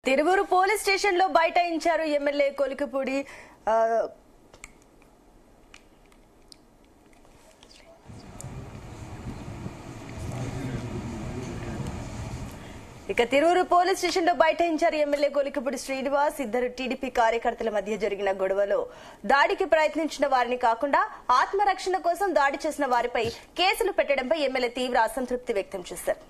Tiruvuru police station లో బైఠాయించారు MLA Kolikapudi. ఇక Tiruvuru police station లో బైఠాయించారు ఎమ్మెల్యే కొలికపూడి శ్రీనివాస్. ఇద్దరు టీడీపీ కార్యకర్తల మధ్య జరిగిన గొడవలో దాడికి ప్రయత్నించిన వారిని కాకుండా ఆత్మరక్షణ కోసం దాడి చేసిన వారిపై కేసులు పెట్టడంపై ఎమ్మెల్యే తీవ్ర అసంతృప్తి వ్యక్తం చేశారు.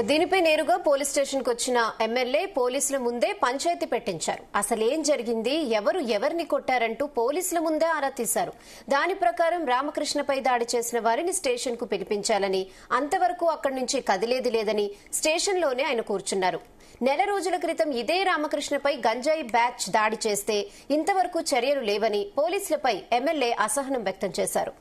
దీనిపై నేరుగా పోలీస్ స్టేషన్ కు వచ్చిన ఎమ్మెల్యే పోలీసుల ముందే పంచాయతీ పెట్టించారు. అసలేం జరిగింది, ఎవరు ఎవరిని కొట్టారంటూ పోలీసుల ముందే ఆరా తీశారు. దాని ప్రకారం రామకృష్ణపై దాడి చేసిన వారిని స్టేషన్ కు పిలిపించాలని, అంతవరకు అక్కడి నుంచి కదిలేది లేదని స్టేషన్ లోనే ఆయన కూర్చున్నారు. నెల రోజుల క్రితం ఇదే రామకృష్ణపై గంజాయి బ్యాచ్ దాడి చేస్తే ఇంతవరకు చర్యలు లేవని పోలీసులపై ఎమ్మెల్యే అసహనం వ్యక్తం చేశారు.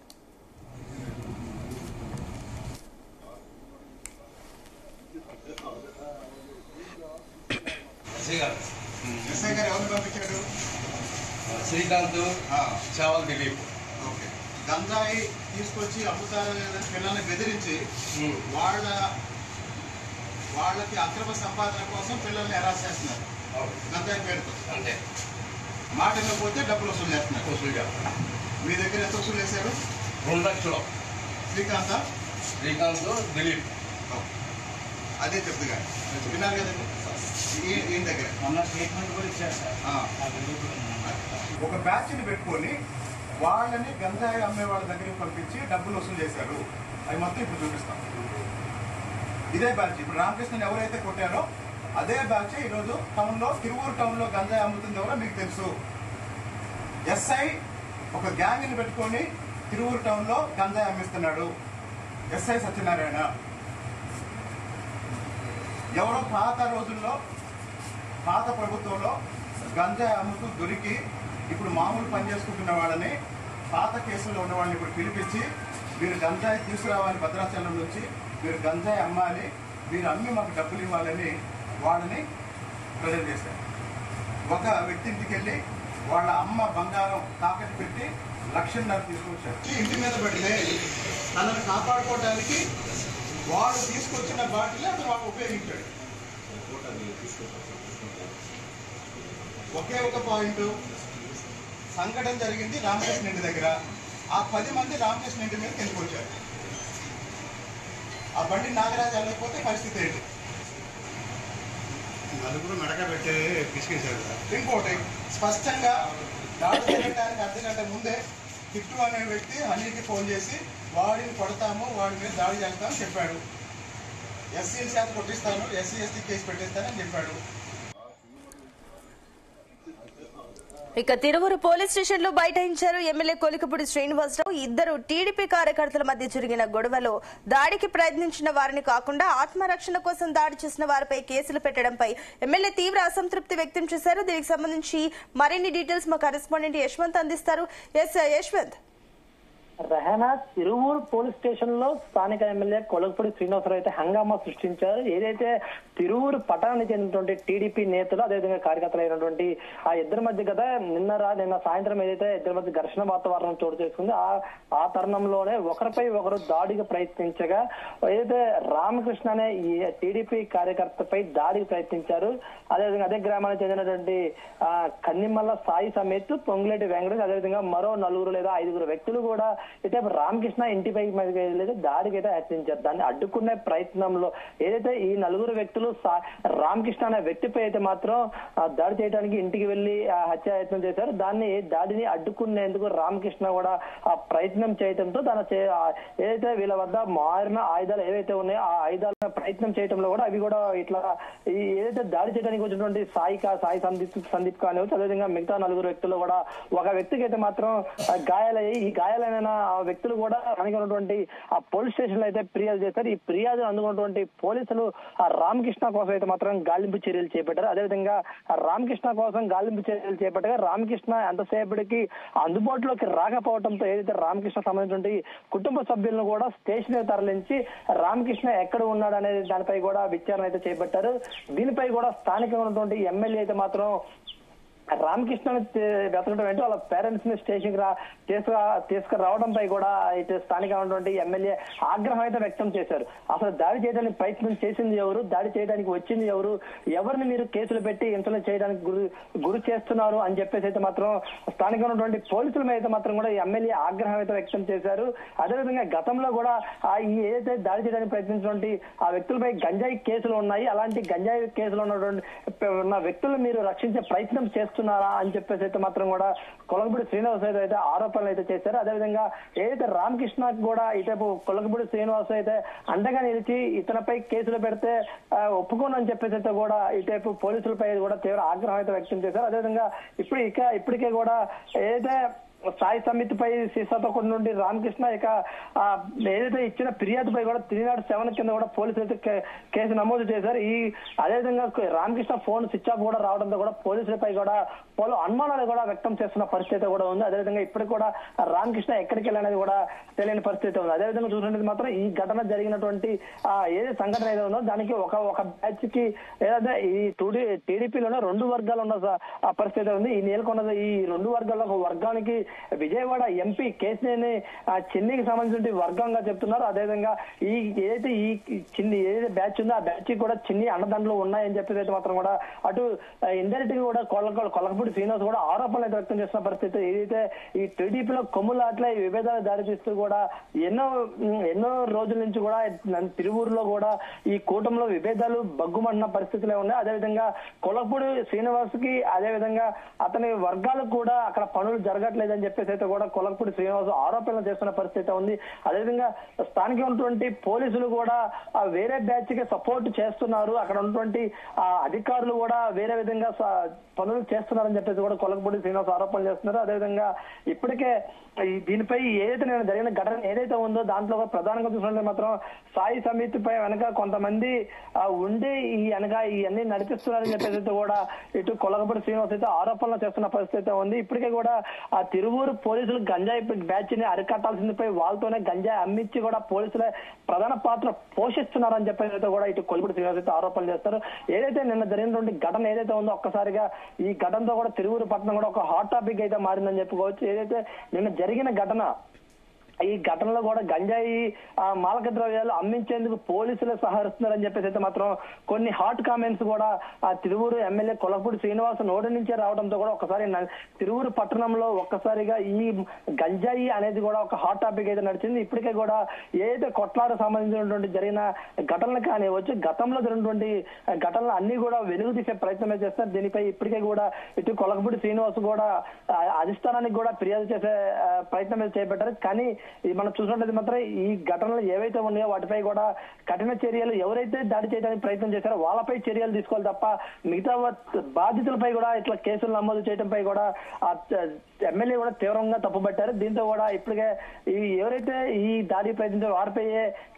శ్రీకాంత్ చావల్ దిలీప్ గంజాయి తీసుకొచ్చి అమ్ముతారు లేదని పిల్లల్ని బెదిరించి వాళ్ళకి అక్రమ సంపాదన కోసం పిల్లల్ని హెరాస్ చేస్తున్నారు. గంజాయి పేరుతో అంటే మాట ఇవ్వకపోతే డబ్బులు వసూలు చేస్తున్నారు. మీ దగ్గర ఎంత వసూలు చేశారు? 2 లక్షలు. శ్రీకాంత్ దిలీప్ అదే చెప్తుగా విన్నారు కదండి. ఈయన దగ్గర ట్రీట్మెంట్ కూడా ఇచ్చారు సార్. ఒక బ్యాచ్ని పెట్టుకొని వాళ్ళని గంజాయి అమ్మే వాళ్ళ దగ్గరికి పంపించి డబ్బులు వసూలు చేశారు. అవి మొత్తం ఇప్పుడు చూపిస్తాం. ఇదే బ్యాచ్ ఇప్పుడు రామకృష్ణని ఎవరైతే కొట్టారో అదే బ్యాచ్ ఈరోజు టౌన్లో తిరువూరు టౌన్లో గంజాయి అమ్ముతుంది ఎవరో మీకు తెలుసు. ఎస్ఐ ఒక గ్యాంగ్ని పెట్టుకొని తిరువూరు టౌన్లో గంజాయి అమ్మిస్తున్నాడు. ఎస్ఐ సత్యనారాయణ ఎవరో పాత రోజుల్లో పాత ప్రభుత్వంలో గంజాయి అమ్ముతూ దొరికి ఇప్పుడు మామూలు పని చేసుకుంటున్న వాళ్ళని, పాత కేసుల్లో ఉన్న వాళ్ళని ఇప్పుడు పిలిపించి మీరు గంజాయి తీసుకురావాలి, భద్రాచలం నుంచి మీరు గంజాయి అమ్మాలి, మీరు అమ్మి మాకు డబ్బులు ఇవ్వాలని వాళ్ళని ప్రజలు చేశారు. ఒక వ్యక్తి ఇంటికి వెళ్ళి వాళ్ళ అమ్మ బంగారం తాకట్టు పెట్టి 1.5 లక్షలు తీసుకొచ్చారు. ఇంటి మీద పడితే తనను కాపాడుకోవడానికి వాడు తీసుకొచ్చిన బాటిల్ అతను వాడు ఉపయోగించాడు. ఒకే ఒక పాయింట్, సంఘటన జరిగింది రామకృష్ణ ఇంటి దగ్గర. ఆ 10 మంది రామకృష్ణ ఇంటి మీద వెళ్ళిపోయారు. ఆ బండి నాగరాజు వెళ్ళకపోతే పరిస్థితి ఏంటి? నలుగురు మెడక పెట్టి పిసికేశారు. ఇంకోటి స్పష్టంగా దాడి చేయడానికి అర్ధగంట ముందే కిట్టు అనే వ్యక్తి హనీకి ఫోన్ చేసి వాడిని కొడతాము, వాడి మీద దాడి చేస్తామని చెప్పాడు. ఎస్సీల చేత కొట్టిస్తాను, ఎస్సీ ఎస్టీ కేసు పెట్టిస్తానని చెప్పాడు. ఇక తిరువూరు పోలీస్ స్టేషన్ లో బైఠాయించారు ఎమ్మెల్యే కొలికపూడి శ్రీనివాసరావు. ఇద్దరు టీడీపీ కార్యకర్తల మధ్య జరిగిన గొడవలో దాడికి ప్రయత్నించిన వారిని కాకుండా ఆత్మరక్షణ కోసం దాడి చేసిన వారిపై కేసులు పెట్టడంపై ఎమ్మెల్యే తీవ్ర అసంతృప్తి వ్యక్తం చేశారు. దీనికి సంబంధించి మరిన్ని డీటెయిల్స్ మా కరెస్పాండెంట్ యశ్వంత్ అందిస్తారు. యశ్వంత్. రెహనా, తిరువూరు పోలీస్ స్టేషన్ లో స్థానిక ఎమ్మెల్యే కొలకపూడి శ్రీనివాసరావు అయితే హంగామా సృష్టించారు. ఏదైతే తిరువూరు పట్టణానికి చెందినటువంటి టీడీపీ నేతలు అదేవిధంగా కార్యకర్తలు అయినటువంటి ఆ ఇద్దరి మధ్య కదా నిన్న సాయంత్రం ఏదైతే ఇద్దరి మధ్య ఘర్షణ వాతావరణం చోటు చేసుకుంది, ఆ తరుణంలోనే ఒకరిపై ఒకరు దాడికి ప్రయత్నించగా ఏదైతే రామకృష్ణ అనే ఈ టీడీపీ కార్యకర్తపై దాడికి ప్రయత్నించారు. అదేవిధంగా అదే గ్రామానికి చెందినటువంటి కన్నిమల్ల సాయి సమేత్, పొంగులేటి వెంకటేష్, అదేవిధంగా మరో 4 లేదా 5 వ్యక్తులు కూడా అయితే రామకృష్ణ ఇంటిపై దాడికి అయితే హెచ్చరించారు. దాన్ని అడ్డుకునే ప్రయత్నంలో ఏదైతే ఈ 4 వ్యక్తులు రామకృష్ణ అనే వ్యక్తిపై అయితే మాత్రం దాడి చేయడానికి ఇంటికి వెళ్లి హత్యాయత్నం చేశారు. దాడిని అడ్డుకునేందుకు రామకృష్ణ కూడా ఆ ప్రయత్నం చేయడంతో ఏదైతే వీళ్ళ వద్ద మారిన ఆయుధాలు ఏవైతే ఉన్నాయో ఆ ఆయుధాలను ప్రయత్నం చేయడంలో కూడా అవి కూడా ఇట్లా ఏదైతే దాడి చేయడానికి వచ్చినటువంటి సాయి సందీప్ కానివచ్చు, అదేవిధంగా మిగతా 4 వ్యక్తులు కూడా ఒక వ్యక్తికి అయితే మాత్రం గాయాలయ్యి ఈ గాయాలైన వ్యక్తులు కూడా ఉన్నటువంటి ఆ పోలీస్ స్టేషన్ లో అయితే ఫిర్యాదు చేశారు. ఈ ఫిర్యాదు అందుకున్నటువంటి పోలీసులు ఆ రామకృష్ణ కోసం అయితే మాత్రం గాలింపు చర్యలు చేపట్టారు. అదేవిధంగా రామకృష్ణ కోసం గాలింపు చర్యలు చేపట్టగా రామకృష్ణ ఎంతసేపటికి అందుబాటులోకి రాకపోవడంతో ఏదైతే రామకృష్ణ సంబంధించిన కుటుంబ సభ్యులను కూడా స్టేషన్ తరలించి రామకృష్ణ ఎక్కడ ఉన్నాడు అనేది దానిపై కూడా విచారణ అయితే చేపట్టారు. దీనిపై కూడా స్థానికంగా ఉన్నటువంటి ఎమ్మెల్యే అయితే మాత్రం రామకృష్ణని వెతకడం అంటే వాళ్ళ పేరెంట్స్ ని స్టేషన్ తీసుకురావడంపై కూడా ఇటు స్థానిక ఉన్నటువంటి ఎమ్మెల్యే ఆగ్రహం అయితే వ్యక్తం చేశారు. అసలు దాడి చేయడానికి ప్రయత్నం చేసింది ఎవరు, దాడి చేయడానికి వచ్చింది ఎవరు, ఎవరిని మీరు కేసులు పెట్టి ఇన్సల్ట్ చేయడానికి గురి చేస్తున్నారు అని చెప్పేసి అయితే మాత్రం స్థానికంగా ఉన్నటువంటి పోలీసుల మీద అయితే మాత్రం కూడా ఈ ఎమ్మెల్యే ఆగ్రహం అయితే వ్యక్తం చేశారు. అదేవిధంగా గతంలో కూడా ఈ ఏదైతే దాడి చేయడానికి ప్రయత్నించినటువంటి ఆ వ్యక్తులపై గంజాయి కేసులు ఉన్నాయి, అలాంటి గంజాయి కేసులు ఉన్న వ్యక్తులు మీరు రక్షించే ప్రయత్నం చేస్తున్నారు అని చెప్పేసి అయితే మాత్రం కూడా కొలకపూడి శ్రీనివాస్ అయితే ఆరోపణలు అయితే చేశారు. అదేవిధంగా ఏదైతే రామకృష్ణ కూడా ఇటైపు కొలకపూడి శ్రీనివాస్ అయితే అండగా నిలిచి ఇతనిపై కేసులు పెడితే ఒప్పుకోను అని చెప్పేసి అయితే కూడా ఇటైపు పోలీసులపై కూడా తీవ్ర ఆగ్రహం అయితే వ్యక్తం చేశారు. అదేవిధంగా ఇప్పటికే కూడా ఏదైతే స్థాయి సమితిపై సీసాతో నుండి రామకృష్ణ ఏదైతే ఇచ్చిన ఫిర్యాదుపై కూడా 307 కింద కూడా పోలీసులు అయితే కేసు నమోదు చేశారు. అదేవిధంగా రామకృష్ణ ఫోన్ స్విచ్ ఆఫ్ కూడా రావడంతో కూడా పోలీసులపై కూడా పలు అనుమానాలు కూడా వ్యక్తం చేస్తున్న పరిస్థితి కూడా ఉంది. అదేవిధంగా ఇప్పటికి కూడా రామకృష్ణ ఎక్కడికి వెళ్ళనేది కూడా తెలియని పరిస్థితి ఉంది. అదేవిధంగా చూసినట్టు మాత్రం ఈ ఘటన జరిగినటువంటి ఏదైతే సంఘటన ఏదో ఉందో దానికి ఒక బ్యాచ్ కి ఏదైతే ఈ టీడీపీలోనే 2 వర్గాలు ఉన్న పరిస్థితి ఉంది. ఈ నెలకొన్న ఈ 2 వర్గాల్లో ఒక వర్గానికి విజయవాడ ఎంపీ కేసినేని చిన్నికి సంబంధించిన వర్గంగా చెప్తున్నారు. అదేవిధంగా ఏదైతే బ్యాచ్ ఉందో ఆ బ్యాచ్ కూడా చిన్ని అండదండలు ఉన్నాయని చెప్పేసి మాత్రం కూడా అటు ఇండైరెక్ట్ గా కూడా కొలకపూడి శ్రీనివాస్ కూడా ఆరోపణలు అయితే వ్యక్తం చేస్తున్న పరిస్థితి. ఏదైతే ఈ టీడీపీలో కొమ్ములాట్ల విభేదాలు దారితీస్తూ కూడా ఎన్నో రోజుల నుంచి కూడా తిరువూరులో కూడా ఈ కూటమిలో విభేదాలు బగ్గుమంటున్న పరిస్థితులే ఉన్నాయి. అదేవిధంగా కొలకపూడి శ్రీనివాస్ కి అదేవిధంగా అతని వర్గాలకు కూడా అక్కడ పనులు జరగట్లేదని చెప్పేసి అయితే కూడా కొలకపూడి శ్రీనివాస్ ఆరోపణలు చేస్తున్న పరిస్థితి ఉంది. అదేవిధంగా స్థానికంగా ఉన్నటువంటి పోలీసులు కూడా వేరే బ్యాచ్ కి సపోర్ట్ చేస్తున్నారు, అక్కడ ఉన్నటువంటి అధికారులు కూడా వేరే విధంగా పనులు చేస్తున్నారని చెప్పేసి కూడా కొలకపూడి శ్రీనివాస్ ఆరోపణలు చేస్తున్నారు. అదేవిధంగా ఇప్పటికే దీనిపై ఏదైతే నేను జరిగిన ఘటన ఏదైతే ఉందో దాంట్లో ప్రధానంగా చూసినట్లయితే మాత్రం స్థాయి సమితిపై వెనక కొంతమంది ఉండి ఇవన్నీ నడిపిస్తున్నారని చెప్పేసి కూడా ఇటు కొలకపూడి శ్రీనివాస్ అయితే ఆరోపణలు చేస్తున్న పరిస్థితి ఉంది. ఇప్పటికే కూడా ఆ తిరువూరు పోలీసులు గంజాయి బ్యాచ్ ని అరికట్టాల్సిందిపై వాళ్ళతోనే గంజాయి అమ్మించి కూడా పోలీసులే ప్రధాన పాత్ర పోషిస్తున్నారని చెప్పేసి కూడా ఇటు కొలకపూడి శ్రీనివాస్ అయితే ఆరోపణలు చేస్తారు. ఏదైతే నిన్న జరిగినటువంటి ఘటన ఏదైతే ఉందో ఒక్కసారిగా ఈ ఘటనతో కూడా తిరువూరు పట్టణం కూడా ఒక హాట్ టాపిక్ అయితే మారిందని చెప్పుకోవచ్చు. ఏదైతే నిన్న జరిగిన ఘటన ఈ ఘటనలో కూడా గంజాయి మాదక ద్రవ్యాలు అమ్మించేందుకు పోలీసులు సహకరిస్తున్నారని చెప్పేసి అయితే మాత్రం కొన్ని హాట్ కామెంట్స్ కూడా ఆ తిరువూరు ఎమ్మెల్యే కొలకపూడి శ్రీనివాస్ నోటి నుంచే రావడంతో కూడా ఒకసారి తిరువూరు పట్టణంలో ఒక్కసారిగా ఈ గంజాయి అనేది కూడా ఒక హాట్ టాపిక్ అయితే నడిచింది. ఇప్పటికే కూడా ఏదైతే కొట్లాట సంబంధించినటువంటి జరిగిన ఘటనలు కానివచ్చు, గతంలో జరిగినటువంటి ఘటనలు అన్ని కూడా వెలుగు తీసే ప్రయత్నం చేస్తారు. దీనిపై ఇప్పటికే కూడా ఇటు కొలకపూడి శ్రీనివాస్ కూడా అధిష్టానానికి కూడా ఫిర్యాదు చేసే ప్రయత్నం చేపట్టారు. కానీ మనం చూసినట్లయితే మాత్రం ఈ ఘటనలు ఏవైతే ఉన్నాయో వాటిపై కూడా కఠిన చర్యలు ఎవరైతే దాడి చేయడానికి ప్రయత్నం చేశారో వాళ్ళపై చర్యలు తీసుకోవాలి తప్ప మిగతా బాధితులపై కూడా ఇట్లా కేసులు నమోదు చేయడంపై కూడా ఎమ్మెల్యే కూడా తీవ్రంగా తప్పుపట్టారు. దీంతో కూడా ఇప్పటికే ఎవరైతే ఈ దాడి ప్రయత్నించారో వారిపై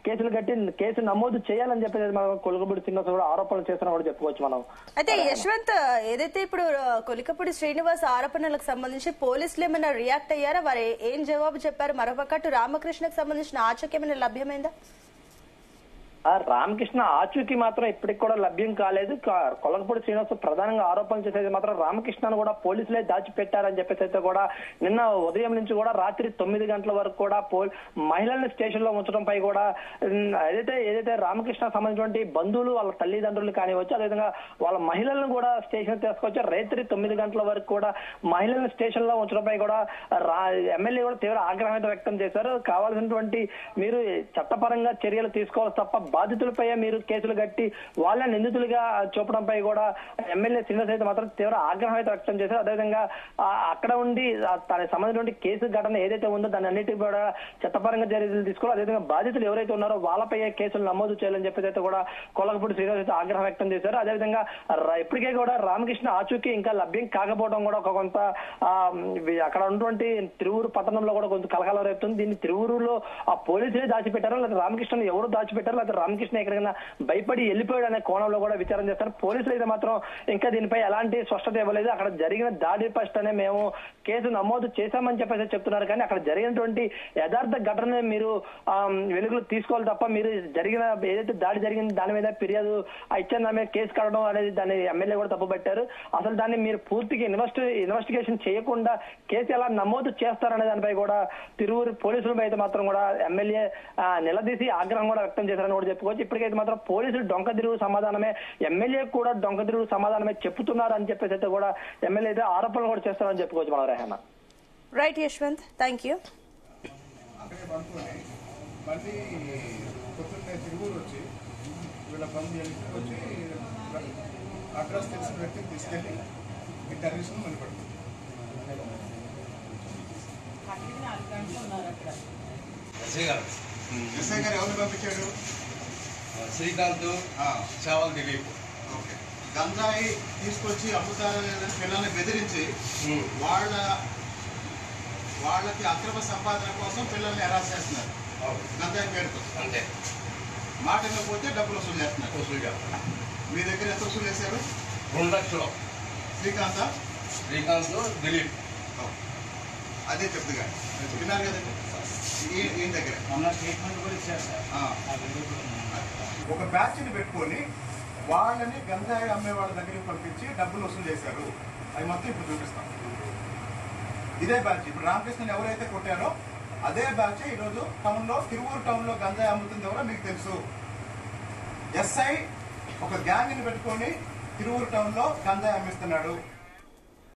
కేసులు కట్టి కేసు నమోదు చేయాలని చెప్పేసి మనం కొలకపూడి శ్రీనివాస్ కూడా ఆరోపణలు చేస్తున్నా కూడా చెప్పుకోవచ్చు. మనం అయితే యశ్వంత్ ఏదైతే ఇప్పుడు కొలకపూడి శ్రీనివాస్ ఆరోపణలకు సంబంధించి పోలీసులు ఏమైనా రియాక్ట్ అయ్యారా, వారు ఏం జవాబు చెప్పారు? మరొకటి రామకృష్ణకు సంబంధించిన ఆచూకీ ఏమైనా లభ్యమైందా? రామకృష్ణ ఆచూకీ మాత్రం ఇప్పటికి కూడా లభ్యం కాలేదు. కొలకపూడి శ్రీనివాస్ ప్రధానంగా ఆరోపణలు చేసేది మాత్రం రామకృష్ణను కూడా పోలీసులే దాచిపెట్టారని చెప్పేసి అయితే కూడా నిన్న ఉదయం నుంచి కూడా రాత్రి 9 గంటల వరకు కూడా మహిళల్ని స్టేషన్ లో ఉంచడంపై కూడా ఏదైతే రామకృష్ణ సంబంధించినటువంటి బంధువులు వాళ్ళ తల్లిదండ్రులు కానివచ్చు, అదేవిధంగా వాళ్ళ మహిళలను కూడా స్టేషన్ తీసుకొచ్చారు. రాత్రి 9 గంటల వరకు కూడా మహిళలను స్టేషన్ లో ఉంచడంపై కూడా ఎమ్మెల్యే కూడా తీవ్ర ఆగ్రహం వ్యక్తం చేశారు. కావాల్సినటువంటి మీరు చట్టపరంగా చర్యలు తీసుకోవాలి తప్ప బాధితులపై మీరు కేసులు కట్టి వాళ్ళ నిందితులుగా చూపడంపై కూడా ఎమ్మెల్యే శ్రీనివాస్ అయితే మాత్రం తీవ్ర ఆగ్రహం అయితే వ్యక్తం చేశారు. అదేవిధంగా అక్కడ ఉండి తనకు సంబంధించిన కేసు ఘటన ఏదైతే ఉందో దాని అన్నిటి కూడా చట్టపరంగా చర్యలు తీసుకోవాలి. అదేవిధంగా బాధితులు ఎవరైతే ఉన్నారో వాళ్ళపై కేసులు నమోదు చేయాలని చెప్పేసి అయితే కూడా కొలకపూడి శ్రీనివాస్ అయితే ఆగ్రహం వ్యక్తం చేశారు. అదేవిధంగా ఇప్పటికే కూడా రామకృష్ణ ఆచూకీ ఇంకా లభ్యం కాకపోవడం కూడా ఒక కొంత అక్కడ ఉన్నటువంటి తిరువూరు పట్టణంలో కూడా కొంత కలకలం రేపుతుంది. దీన్ని తిరువూరులో ఆ పోలీసులే దాచిపెట్టారో లేదా రామకృష్ణను ఎవరు దాచిపెట్టారో లేదా రామకృష్ణ ఎక్కడికైనా భయపడి వెళ్ళిపోయాడు అనే కోణంలో కూడా విచారణ చేస్తారు. పోలీసులు అయితే మాత్రం ఇంకా దీనిపై ఎలాంటి స్పష్టత ఇవ్వలేదు. అక్కడ జరిగిన దాడి ఫస్ట్ అనే మేము కేసు నమోదు చేశామని చెప్పేసి చెప్తున్నారు. కానీ అక్కడ జరిగినటువంటి యథార్థ ఘటన మీరు వెలుగులో తీసుకోవాలి తప్ప మీరు జరిగిన ఏదైతే దాడి జరిగింది దాని మీద ఫిర్యాదు ఇచ్చిన దాని మీద కేసు కట్టడం అనేది దాన్ని ఎమ్మెల్యే కూడా తప్పుపట్టారు. అసలు దాన్ని మీరు పూర్తిగా ఇన్వెస్టిగేషన్ చేయకుండా కేసు ఎలా నమోదు చేస్తారనే దానిపై కూడా తిరువూరు పోలీసులపై అయితే మాత్రం కూడా ఎమ్మెల్యే నిలదీసి ఆగ్రహం కూడా వ్యక్తం చేశారని కూడా చెప్పుకోవచ్చు. ఇప్పటికైతే మాత్రం పోలీసులు డొంక తిరుగు సమాధానమే, ఎమ్మెల్యే కూడా డొంక తిరుగు సమాధానమే చెప్తున్నారు అని చెప్పేసి అయితే కూడా ఎమ్మెల్యే అయితే ఆరోపణలు కూడా చేస్తారని చెప్పుకోవచ్చు. మన Rehana right Yashwant, thank you. అక్కడే పడుకొని మళ్ళీ పొద్దున్నే తిరుగురు వచ్చి వీళ్ళ బంధు వచ్చి అడ్రస్ తెలిసిన వ్యక్తిని తీసుకెళ్ళి ఇంటర్వ్యూస్ మళ్ళీ పడుతుంది. ఎస్ఐ గారు ఎవరిని పంపించాడు? శ్రీకాంత్, చావల్ దిలీప్. ఓకే, గంజాయి తీసుకొచ్చి అమ్ముతారని పిల్లల్ని బెదిరించి వాళ్ళకి అక్రమ సంపాదన కోసం పిల్లల్ని హెరాస్ చేస్తున్నారు గంజాయి పేరుతో. అంతే, మాట పోతే డబ్బులు వసూలు చేస్తున్నారు. మీ దగ్గర ఎంత వసూలు చేశారు? 2 లక్షలు. శ్రీకాంత్, దిలీప్. అదే చెప్తుగా విన్నారు కదండి. ఈయన దగ్గర స్టేట్మెంట్ కూడా ఇచ్చారు సార్. ఒక బ్యాచ్ ని పెట్టుకొని వాళ్ళని గంజాయి అమ్మే వాళ్ళ దగ్గరికి పంపించి డబ్బులు వసూలు చేశారు. అవి మొత్తం ఇప్పుడు చూపిస్తాం. ఇదే బ్యాచ్ ఇప్పుడు రామకృష్ణని ఎవరైతే కొట్టారో అదే బ్యాచ్ ఈరోజు తిరువూరు టౌన్ లో గంజాయి అమ్ముతుంది ఎవరో మీకు తెలుసు. ఎస్ఐ ఒక గ్యాంగ్ ని పెట్టుకొని తిరువూరు టౌన్ లో గంజాయి అమ్మిస్తున్నాడు.